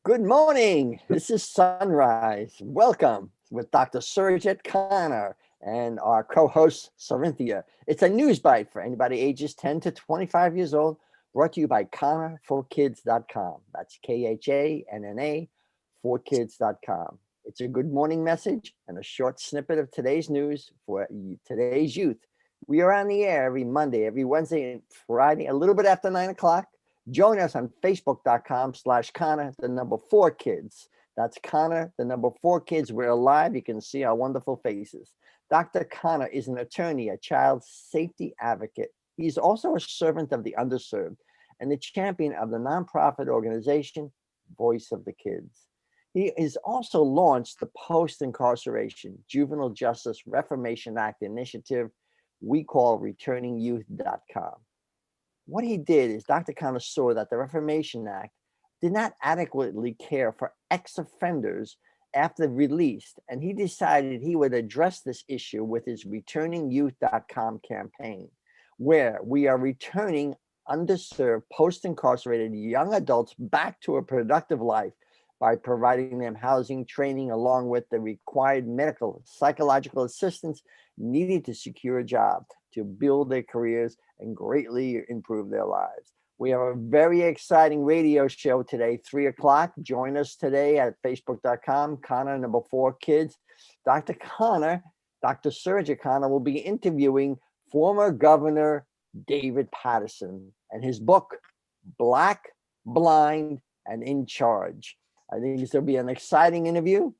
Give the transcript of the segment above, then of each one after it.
Good morning. This is SunRISE. Welcome with Dr. Surajit Khanna and our co-host Sarinthia. It's a news bite for anybody ages 10 to 25 years old, brought to you by KhannaForKids.com. That's KHANNA forkids.com. It's a good morning message and a short snippet of today's news for today's youth. We are on the air every Monday, every Wednesday and Friday, a little bit after 9 o'clock. Join us on Facebook.com/Khanna4Kids. That's Khanna4Kids. We're live. You can see our wonderful faces. Dr. Khanna is an attorney, a child safety advocate. He's also a servant of the underserved and the champion of the nonprofit organization, Voice of the Kids. He has also launched the Post-Incarceration Juvenile Justice Reformation Act initiative we call ReturningYouth.com. What he did is Dr. Khanna saw that the Reformation Act did not adequately care for ex-offenders after released, and he decided he would address this issue with his ReturningYouth.com campaign, where we are returning underserved, post-incarcerated young adults back to a productive life by providing them housing, training, along with the required medical, psychological assistance needed to secure a job, to build their careers and greatly improve their lives. We have a very exciting radio show today, 3 o'clock. Join us today at Facebook.com, Khanna4Kids. Dr. Khanna, Dr. Surajit Khanna will be interviewing former Governor David Paterson and his book, Black, Blind, and in Charge. I think this will be an exciting interview.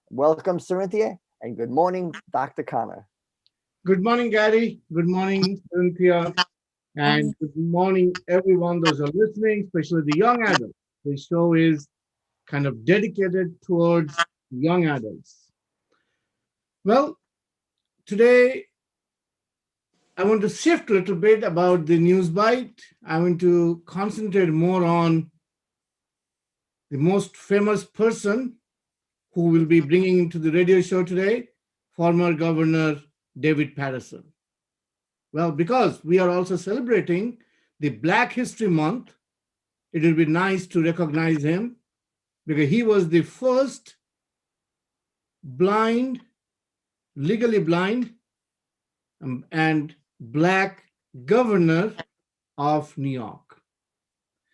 Welcome, Sarinthia, and good morning, Dr. Khanna. Good morning, Gary. Good morning, Cynthia. And good morning, everyone, those who are listening, especially the young adults. The show is kind of dedicated towards young adults. Well, today, I want to shift a little bit about the news bite. I want to concentrate more on the most famous person who will be bringing into the radio show today, former Governor David Paterson. Well, because we are also celebrating the Black History Month, it will be nice to recognize him because he was the first blind, legally blind, and Black governor of New York.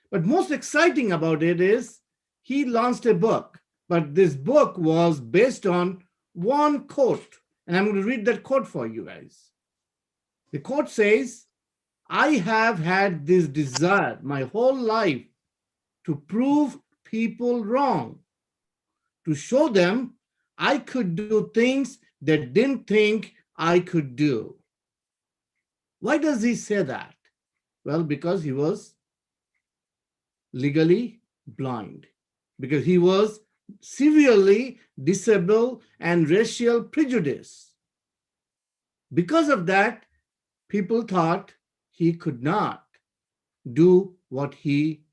But most exciting about it is he launched a book, but this book was based on one quote. And I'm going to read that quote for you guys. The quote says, "I have had this desire my whole life to prove people wrong, to show them I could do things they didn't think I could do." Why does he say that? Well, because he was legally blind, because he was severely disabled and racial prejudice. Because of that, people thought he could not do what he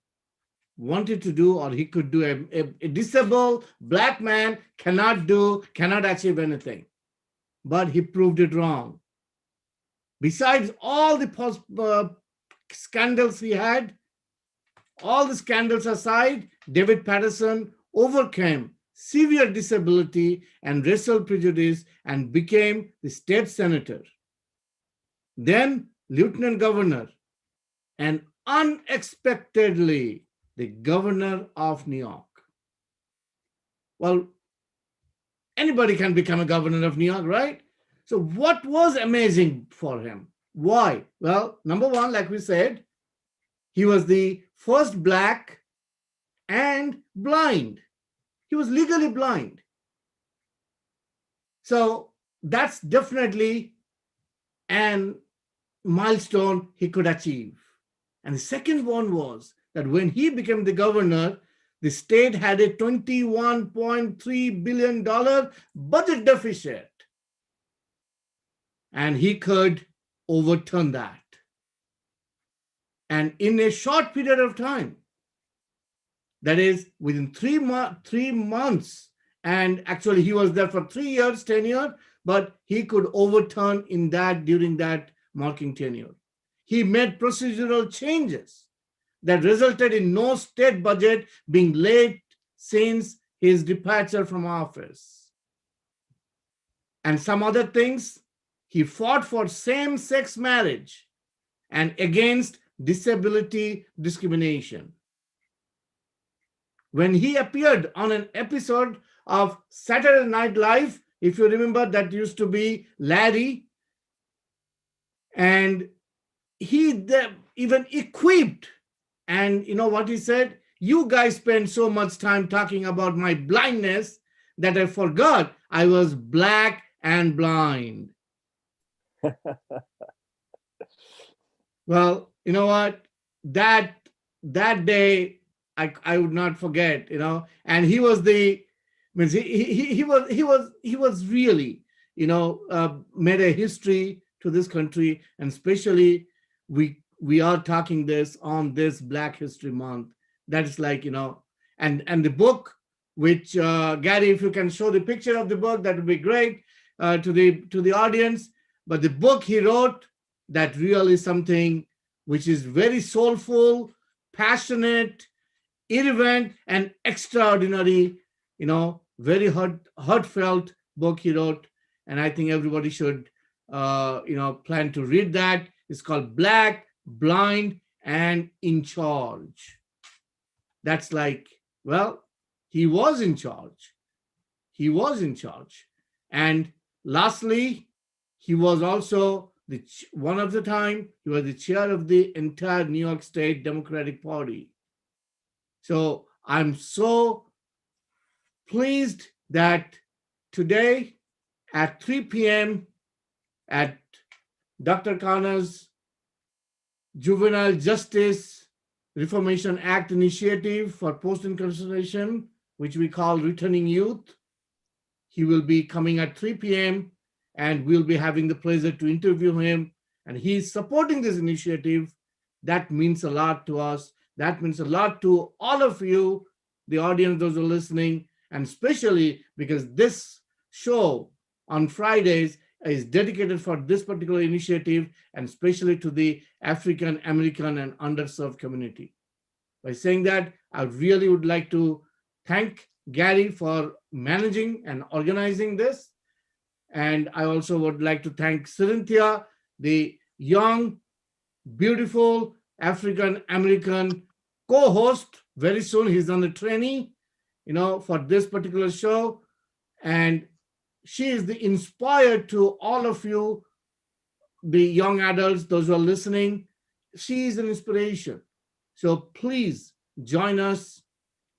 wanted to do, or he could do. A disabled Black man cannot achieve anything. But he proved it wrong. Besides all the scandals he had, all the scandals aside, David Paterson overcame severe disability and racial prejudice and became the state senator, then lieutenant governor, and unexpectedly the governor of New York. Well, anybody can become a governor of New York, right? So what was amazing for him? Why? Well, number one, like we said, he was the first Black and blind. He was legally blind. So that's definitely an milestone he could achieve. And the second one was that when he became the governor, the state had a $21.3 billion budget deficit. And he could overturn that. And in a short period of time, that is within 3 months, and actually he was there for 3 years tenure, but he could overturn during that marking tenure. He made procedural changes that resulted in no state budget being laid since his departure from office. And some other things, he fought for same-sex marriage and against disability discrimination. When he appeared on an episode of Saturday Night Live, if you remember, that used to be Larry, and he even equipped, and you know what he said? You guys spend so much time talking about my blindness that I forgot I was black and blind. Well, you know what? That day I would not forget, you know. And he was he was really, you know, made a history to this country, and especially we are talking this on this Black History Month. That is like, you know, and the book, which Gary, if you can show the picture of the book, that would be great to the audience. But the book he wrote, that really something which is very soulful, passionate, irreverent, and extraordinary, you know, very heartfelt book he wrote. And I think everybody should, you know, plan to read that. It's called Black, Blind, and in Charge. That's like, well, he was in charge. He was in charge. And lastly, he was also one of the time, he was the chair of the entire New York State Democratic Party. So I'm so pleased that today at 3 p.m. at Dr. Khanna's Juvenile Justice Reformation Act Initiative for Post-Incarceration, which we call Returning Youth, he will be coming at 3 p.m. and we'll be having the pleasure to interview him. And he's supporting this initiative. That means a lot to us. That means a lot to all of you, the audience, those who are listening, and especially because this show on Fridays is dedicated for this particular initiative, and especially to the African American and underserved community. By saying that, I really would like to thank Gary for managing and organizing this. And I also would like to thank Cynthia, the young, beautiful African American co-host. Very soon he's on the trainee, you know, for this particular show. And she is the inspired to all of you, the young adults, those who are listening. She is an inspiration. So please join us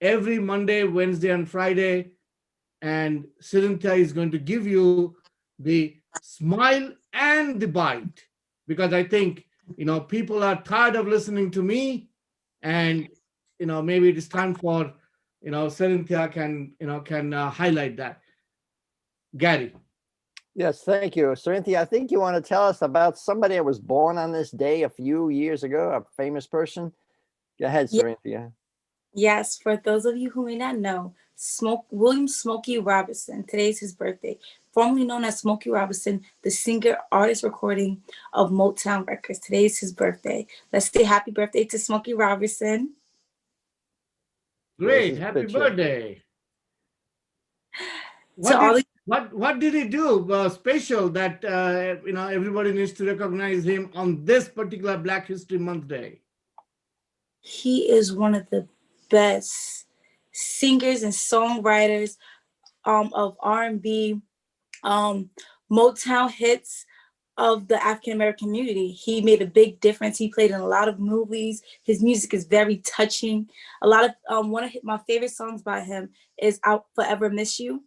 every Monday, Wednesday, and Friday. And Cynthia is going to give you the smile and the bite, because I think, you know, people are tired of listening to me, and, you know, maybe it is time for, you know, Cynthia can highlight that. Gary. Yes, thank you. Cynthia, I think you want to tell us about somebody that was born on this day a few years ago, a famous person. Go ahead, Cynthia. Yes, for those of you who may not know, William Smokey Robinson, today's his birthday. Formerly known as Smokey Robinson, the singer, artist, recording of Motown Records. Today's his birthday. Let's say happy birthday to Smokey Robinson. Great, happy birthday. What did he do special that you know, everybody needs to recognize him on this particular Black History Month day? He is one of the best singers and songwriters of R&B, Motown hits of the African American community. He made a big difference. He played in a lot of movies. His music is very touching. A lot of one of my favorite songs by him is "I'll Forever Miss You."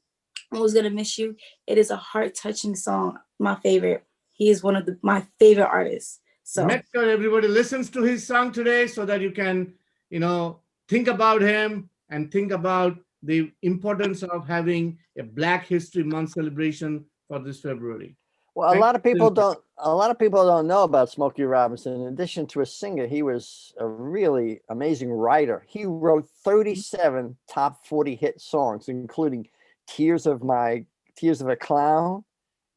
Who's Gonna Miss You? It is a heart-touching song. My favorite. He is one of my favorite artists. So make sure everybody listens to his song today so that you can, you know, think about him and think about the importance of having a Black History Month celebration for this February. Well, a lot of people don't know about Smokey Robinson. In addition to a singer, he was a really amazing writer. He wrote 37 top 40 hit songs, including Tears of a Clown.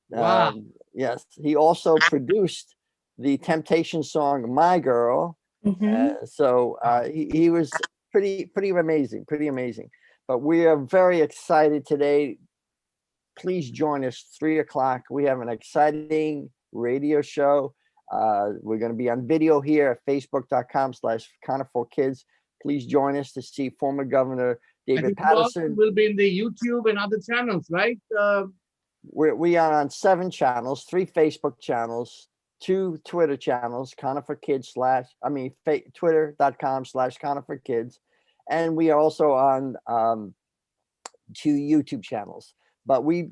Wow. Yes, he also produced the Temptation song "My Girl," He was pretty amazing, pretty amazing. But we are very excited today. Please join us 3 o'clock. We have an exciting radio show. We're going to be on video here at facebook.com/Khanna4Kids. Please join us to see former Governor David Paterson. Will be in the YouTube and other channels, right? We are on 7 channels, 3 Facebook channels, 2 Twitter channels, Khanna4Kids Twitter.com/Khanna4Kids. And we are also on 2 YouTube channels. But we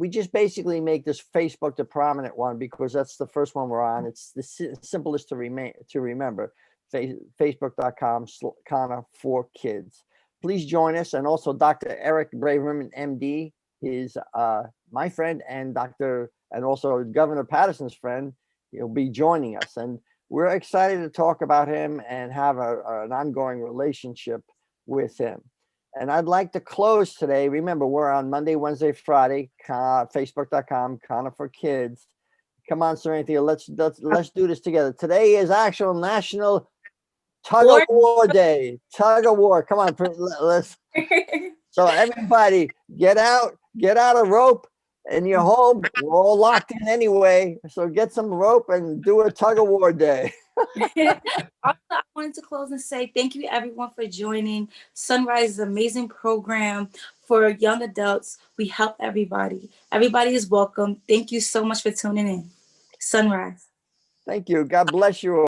just basically make this Facebook the prominent one because that's the first one we're on. It's the simplest to remember. Facebook.com/Khanna4Kids. Please join us. And also Dr. Eric Braverman, MD, is my friend and also Governor Paterson's friend. He'll be joining us. And we're excited to talk about him and have an ongoing relationship with him. And I'd like to close today. Remember, we're on Monday, Wednesday, Friday, Facebook.com/Khanna4Kids. Come on, Serenity, let's do this together. Today is actual National Tug of War Day. Tug of War. Come on, let's. So everybody, get out a rope in your home. We're all locked in anyway. So get some rope and do a tug of war day. Also, I wanted to close and say thank you everyone for joining. SunRISE is an amazing program for young adults. We help everybody. Everybody is welcome. Thank you so much for tuning in. SunRISE. Thank you. God bless you all.